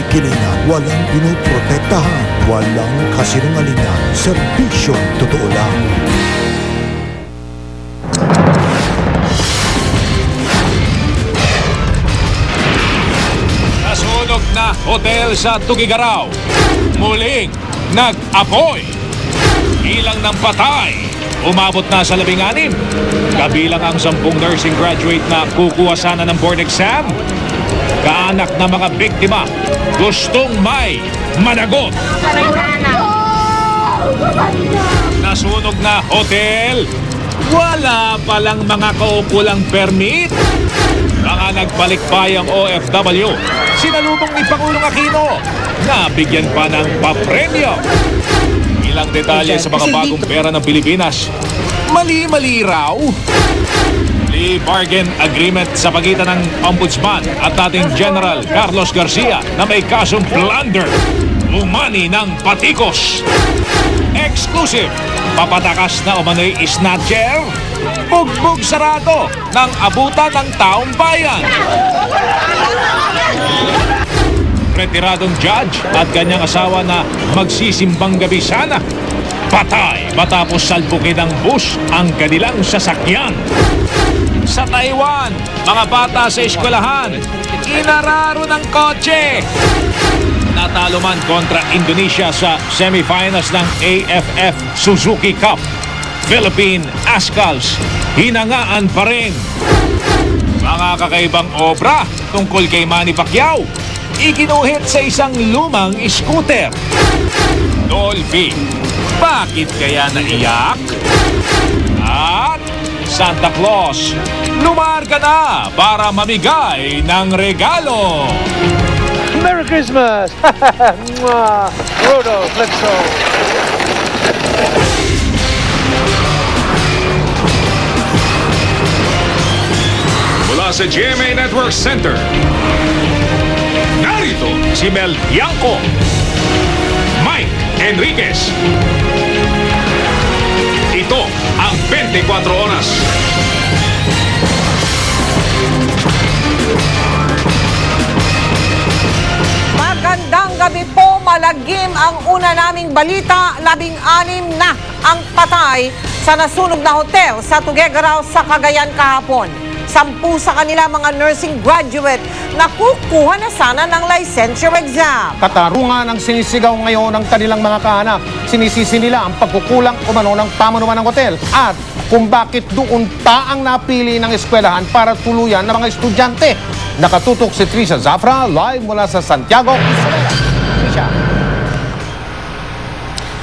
kilingan, walang pinoprotektahan, walang kasinungalingan, serbisyong totoo lang. Nasunog na hotel sa Tugigaraw. Muling nag-apoy. Bilang ng patay, umabot na sa 16. Kabilang ang 10 nursing graduate na kukuha sana ng board exam. Kaanak na mga biktima, gustong may managot. Nasunog na hotel. Wala palang mga kaukulang permit. Mga nagbalikbayang OFW, sinalubong ni Pangulong Aquino, nabigyan pa ng papremyo. Ilang detalye sa mga bagong pera ng Pilipinas. Mali-mali raw. Bargain agreement sa pagitan ng Ombudsman at dating General Carlos Garcia na may kasong plunder. Umani ng patikos. Exclusive. Papatakas na umano'y snatcher. Bugbog sarado ng abutan ng taong bayan. Retiradong judge at kanyang asawa na magsisimbang gabi sana. Patay matapos salpukin ng bus ang kanilang sasakyan. Sa Taiwan, mga bata sa eskwelahan, inararo ng kotse. Natalo man kontra Indonesia sa semifinals ng AFF Suzuki Cup. Philippine Ascals, hinangaan pa rin. Mga kakaibang obra tungkol kay Manny Pacquiao, iginuhit sa isang lumang scooter. Dolphy, bakit kaya naiyak? At Santa Claus, lumarga na para mamigay ng regalo. Merry Christmas! Rodo, let's go! Mula sa GMA Network Center, narito si Mel Bianco, Mike Enriquez. Ito ang 24 oras. Magandang gabi po, malagim ang una naming balita. 16 na ang patay sa nasunog na hotel sa Tuguegarao sa Cagayan kahapon. 10 sa kanila mga nursing graduate na kukuha na sana ng licensure exam. Katarungan ang sinisigaw ngayon ng kanilang mga kaanak. Sinisisi nila ang pagkukulang umano ng pamanuan ng hotel at kung bakit doon pa ang napili ng eskwelahan para tuluyan ng mga estudyante. Nakatutok si Trisha Zafra live mula sa Santiago, Isabela. Trisha.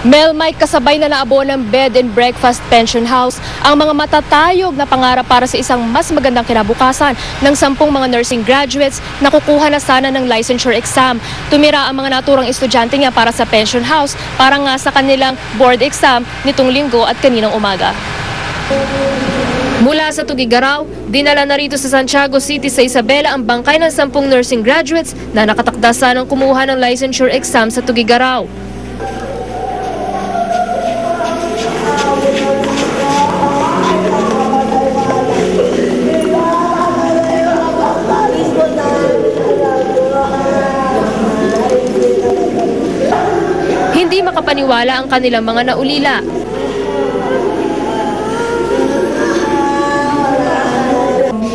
Mel, Mike, kasabay na naabon ng bed and breakfast pension house ang mga matatayog na pangarap para sa isang mas magandang kinabukasan ng 10 mga nursing graduates na kukuha na sana ng licensure exam. Tumira ang mga naturang estudyante nga para sa pension house para nga sa kanilang board exam nitong linggo at kaninang umaga. Mula sa Tugigaraw, dinala na rito sa Santiago City sa Isabela ang bangkay ng 10 nursing graduates na nakatakda sanang kumuha ng licensure exam sa Tugigaraw. Hindi makapaniwala ang kanilang mga naulila.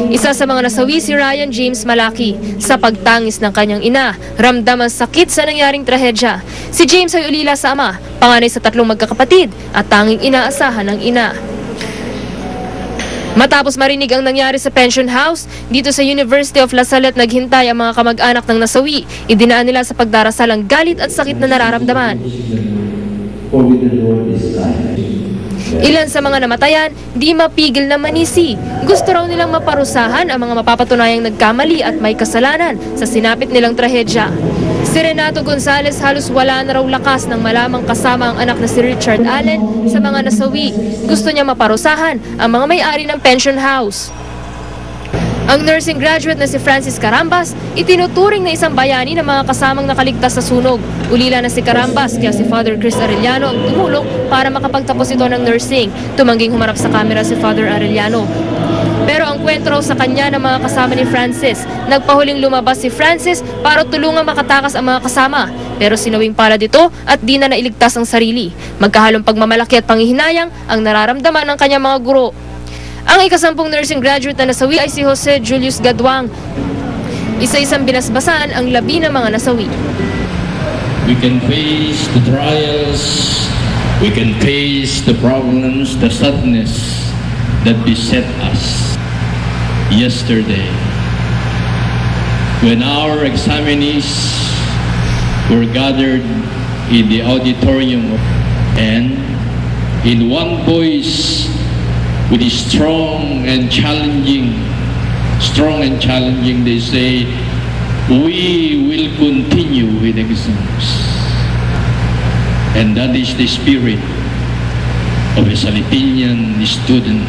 Isa sa mga nasawi si Ryan James Malaki. Sa pagtangis ng kanyang ina, ramdam ang sakit sa nangyaring trahedya. Si James ay ulila sa ama, panganay sa 3 magkakapatid at tanging inaasahan ng ina. Matapos marinig ang nangyari sa pension house, dito sa University of La Salle naghintay ang mga kamag-anak ng nasawi. Idinaan nila sa pagdarasal ang galit at sakit na nararamdaman. Ilan sa mga namatayan, di mapigil na manisi. Gusto raw nilang maparusahan ang mga mapapatunayang nagkamali at may kasalanan sa sinapit nilang trahedya. Si Renato Gonzalez halos wala na raw lakas nang malamang kasama ang anak na si Richard Allen sa mga nasawi. Gusto niya maparusahan ang mga may-ari ng pension house. Ang nursing graduate na si Francis Carambas, itinuturing na isang bayani ng mga kasamang nakaligtas sa sunog. Ulila na si Carambas, kaya si Father Chris Arellano ang tumulong para makapagtapos ito ng nursing. Tumangging humarap sa kamera si Father Arellano. Pero ang kwento raw sa kanya ng mga kasama ni Francis, nagpahuling lumabas si Francis para tulungang makatakas ang mga kasama. Pero sinawing palad ito at di na nailigtas ang sarili. Magkahalong pagmamalaki at panghihinayang ang nararamdaman ng kanyang mga guro. Ang ikasampung nursing graduate na nasawi ay si Jose Julius Gadwang. Isa-isang binasbasan ang labi ng mga nasawi. We can face the trials, we can face the problems, the sadness that beset us. Yesterday, when our examinees were gathered in the auditorium and in one voice, with strong and challenging, they say, we will continue with exams. And that is the spirit of a Salesian student.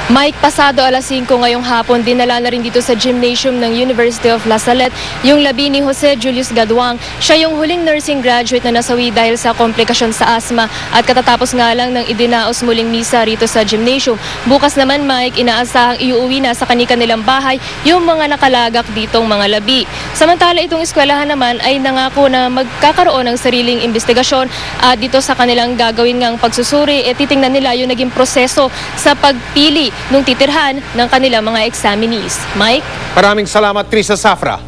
Mike, pasado alas 5 ngayong hapon, dinala na rin dito sa gymnasium ng University of La Salette yung labi ni Jose Julius Gadwang. Siya yung huling nursing graduate na nasawi dahil sa komplikasyon sa asma at katatapos nga lang ng idinaos muling misa rito sa gymnasium. Bukas naman, Mike, inaasahang iuwi na sa kanilang bahay yung mga nakalagak ditong mga labi. Samantala, itong eskwelahan naman ay nangako na magkakaroon ng sariling investigasyon at dito sa kanilang gagawin ngang pagsusuri, titingnan nila yung naging proseso sa pagpili nung titirhan ng kanilang mga examinees. Mike? Maraming salamat, Trisa Safra.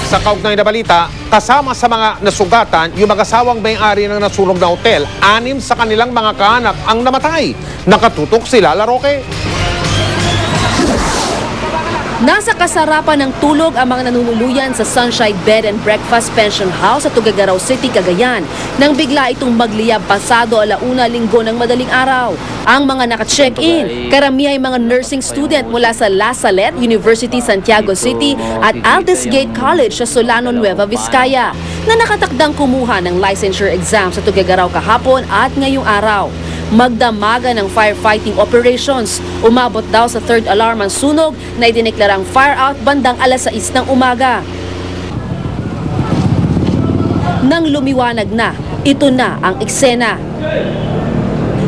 Sa kaugnay na balita, kasama sa mga nasugatan, yung mag-asawang may-ari ng nasunog na hotel, 6 sa kanilang mga kaanak ang namatay. Nakatutok sila, Laroque. Nasa kasarapan ng tulog ang mga nanunuluyan sa Sunshine Bed and Breakfast Pension House sa Tuguegarao City, Cagayan nang bigla itong magliyab pasado alauna linggo ng madaling araw. Ang mga naka-check-in, karamihay mga nursing student mula sa La Salette University, Santiago City at Aldersgate College sa Solano, Nueva Vizcaya na nakatakdang kumuha ng licensure exam sa Tuguegarao kahapon at ngayong araw. Magdamaga ng firefighting operations. Umabot daw sa third alarm ang sunog na idineklarang fire out bandang alas 6 ng umaga. Nang lumiwanag na, ito na ang eksena.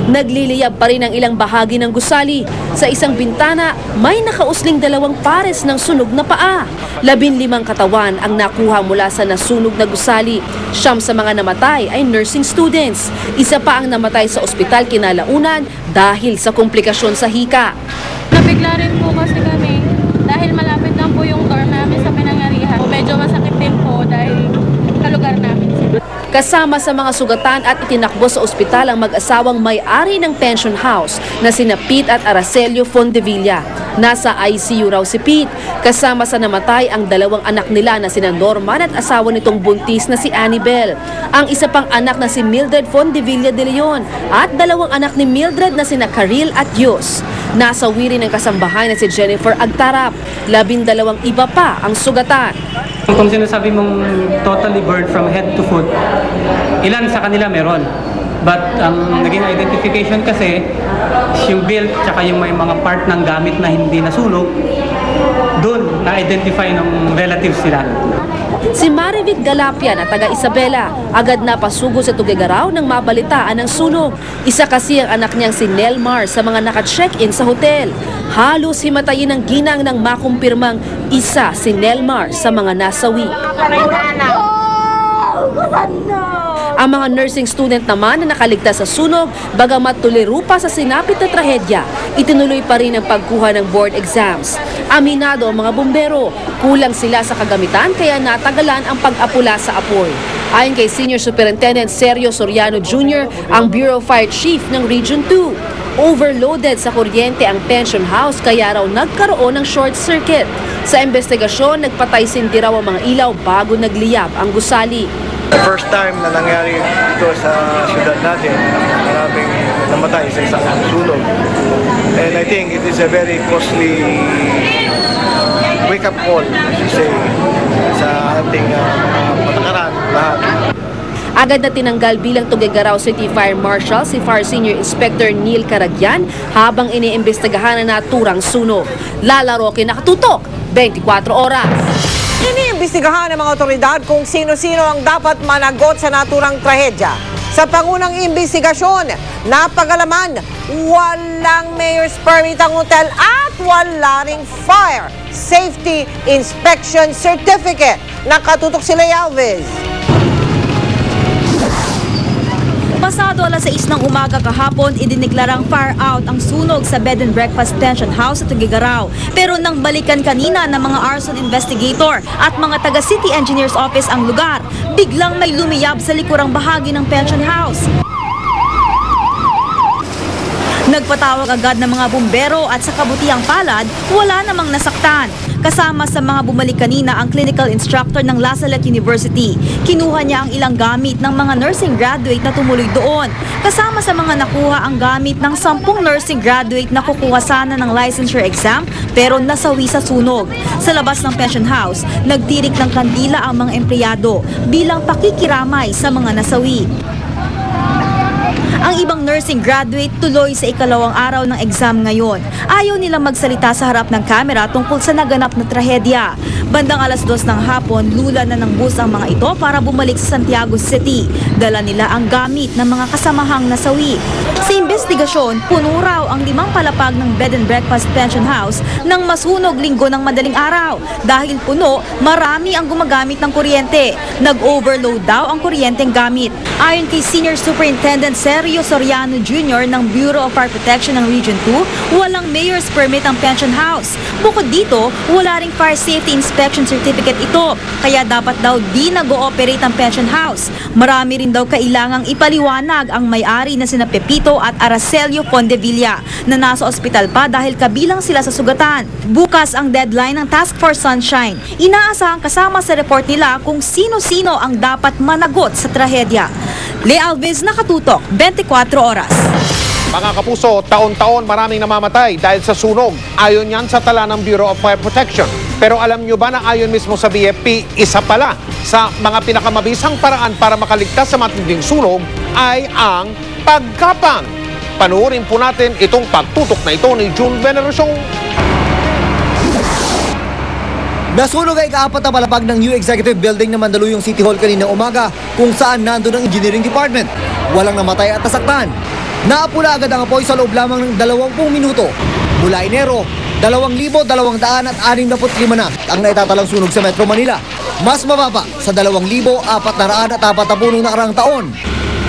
Nagliliyab pa rin ang ilang bahagi ng gusali. Sa isang bintana, may nakausling 2 pares ng sunog na paa. 15 katawan ang nakuha mula sa nasunog na gusali. 9 sa mga namatay ay nursing students. Isa pa ang namatay sa ospital kinalaunan dahil sa komplikasyon sa hika. Nabigla rin po kasi kami dahil malapit lang po yung door namin sa pinangyarihan. Medyo masakit din po dahil kalugar namin. Kasama sa mga sugatan at itinakbo sa ospital ang mag-asawang may-ari ng pension house na sina Pete at Aracelio Fondevilla. Nasa ICU raw si Pete. Kasama sa namatay ang 2 anak nila na sina Norman at asawa nitong buntis na si Annibel. Ang isa pang anak na si Mildred Fondevilla de Leon at 2 anak ni Mildred na sina Karil at Yus. Nasawi rin ang kasambahay na si Jennifer Agtarap. 12 iba pa ang sugatan. Kung sinasabi mong totally burned from head to foot, ilan sa kanila meron. But ang naging identification kasi, yung belt tsaka yung may mga part ng gamit na hindi nasunog, doon na-identify ng relatives sila. Si Marivic Galapia na taga Isabela, agad na pasugo sa Tuguegarao nang mabalitaan ng sunog. Isa kasi ang anak niyang si Nelmar sa mga naka-check-in sa hotel. Halos himatayin ng ginang ng makumpirmang isa si Nelmar sa mga nasawi. Ang mga nursing student naman na nakaligtas sa sunog, bagamat tuliro pa sa sinapit na trahedya, itinuloy pa rin ang pagkuha ng board exams. Aminado ang mga bumbero, kulang sila sa kagamitan kaya natagalan ang pag-apula sa apoy. Ayon kay Senior Superintendent Sergio Soriano Jr., ang Bureau Fire Chief ng Region 2, overloaded sa kuryente ang pension house kaya raw nagkaroon ng short circuit. Sa investigasyon, nagpatay-sindi raw ang mga ilaw bago nagliyab ang gusali. The first time na nangyari ito sa syudad natin, maraming namatay sa isang sunog. And I think it is a very costly wake-up call, as you say, sa ating mga patakaran lahat. Agad na tinanggal bilang Tuguegarao City Fire Marshal si Fire Senior Inspector Neil Caragyan habang iniimbestigahan na naturang sunog. Lalaro Nakatutok, 24 oras. Iniimbestigahan ng mga otoridad kung sino-sino ang dapat managot sa naturang trahedya. Sa pangunang imbestigasyon, napagalaman, walang mayor's permit ang hotel at wala ring fire safety inspection certificate. Nakatutok si Lea Alves. Pasado alas 6 ng umaga kahapon, idineklarang fire out ang sunog sa Bed and Breakfast Pension House sa Tuguegarao. Pero nang balikan kanina ng mga arson investigator at mga taga City Engineer's Office ang lugar, biglang may lumiyab sa likurang bahagi ng pension house. Nagpatawag agad ng mga bumbero at sa kabutihang palad, wala namang nasaktan. Kasama sa mga bumalik kanina ang clinical instructor ng La Salle University. Kinuha niya ang ilang gamit ng mga nursing graduate na tumuloy doon. Kasama sa mga nakuha ang gamit ng 10 nursing graduate na kukuha sana ng licensure exam pero nasawi sa sunog. Sa labas ng pension house, nagtirik ng kandila ang mga empleyado bilang pakikiramay sa mga nasawi. Ang ibang nursing graduate tuloy sa ikalawang araw ng exam ngayon. Ayaw nilang magsalita sa harap ng kamera tungkol sa naganap na trahedya. Bandang alas 2 ng hapon, lula na ng bus ang mga ito para bumalik sa Santiago City. Dala nila ang gamit ng mga kasamahang nasawi. Sa investigasyon, puno raw ang 5 palapag ng Bed and Breakfast Pension House nang masunog linggo ng madaling araw. Dahil puno, marami ang gumagamit ng kuryente. Nag-overload daw ang kuryenteng gamit. Ayon kay Senior Superintendent Sergio Soriano Jr. ng Bureau of Fire Protection ng Region 2, walang mayor's permit ang pension house. Bukod dito, wala ring fire safety inspection certificate ito, kaya dapat daw di nag-ooperate ang pension house. Marami rin daw kailangang ipaliwanag ang may-ari na sina Pepito at Aracelio Condevilla na nasa ospital pa dahil kabilang sila sa sugatan. Bukas ang deadline ng Task Force Sunshine. Inaasahang kasama sa report nila kung sino-sino ang dapat managot sa trahedya. Lea Alves, Nakatutok, 24 oras. Mga kapuso, taon-taon maraming namamatay dahil sa sunog. Ayon yan sa tala ng Bureau of Fire Protection. Pero alam nyo ba na ayon mismo sa BFP, isa pala sa mga pinakamabisang paraan para makaligtas sa matinding sunog ay ang pagkapang. Panuorin po natin itong pagtutok na ito ni June Veneracion. Nasunog ay kaapat na palapag ng New Executive Building ng Mandaluyong City Hall kaninang umaga kung saan nandun ang Engineering Department. Walang namatay at nasaktan. Naapula agad ang apoy sa loob lamang ng 20 minuto. Mula Enero, 2,265 na ang naitatalang sunog sa Metro Manila. Mas mababa sa 2,440 noong nakaraang taon.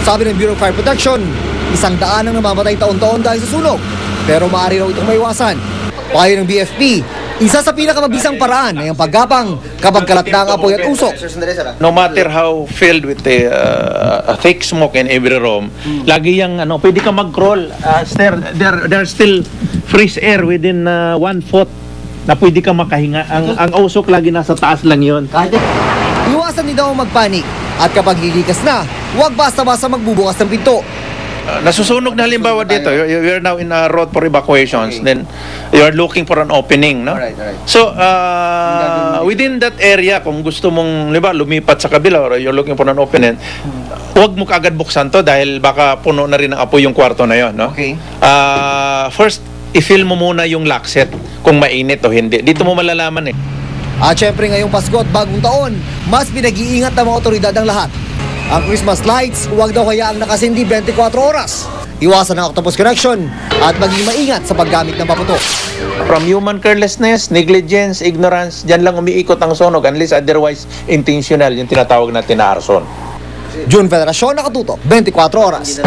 Sabi ng Bureau of Fire Protection, 100 ang namamatay taon-taon dahil sa sunog. Pero maaari raw itong maiwasan. Payo ng BFP, isa sa pinakamabisang paraan ay ang paggapang kapag kalat na ang apoy at usok. No matter how filled with a thick smoke in every room, lagi yung pwede ka mag-crawl. There's still fresh air within 1 foot na pwede ka makahinga. Ang usok lagi nasa taas lang yun. Iwasan din daw magpanik at kapag lilikas na, huwag basta-basta magbubukas ng pinto. Nasusunog na halimbawa dito, you're now in a road for evacuations, then you're looking for an opening, no? So, within that area, kung gusto mong, lumipat sa kabila or you're looking for an opening, huwag mo kaagad buksan to dahil baka puno na rin ng apoy yung kwarto na yon, no? Okay. First, i-fill mo muna yung lock set kung mainit o hindi. Dito mo malalaman eh. At syempre ngayong Pasko at bagong taon, mas pinag-iingat ng mga otoridad ang lahat. Ang Christmas lights, huwag daw hayaang nakasindi 24 oras. Iwasan ang octopus connection at maging maingat sa paggamit ng paputok. From human carelessness, negligence, ignorance, dyan lang umiikot ang sunog unless otherwise intentional, yung tinatawag natin na arson. June Veneracion, Nakatutok, 24 oras.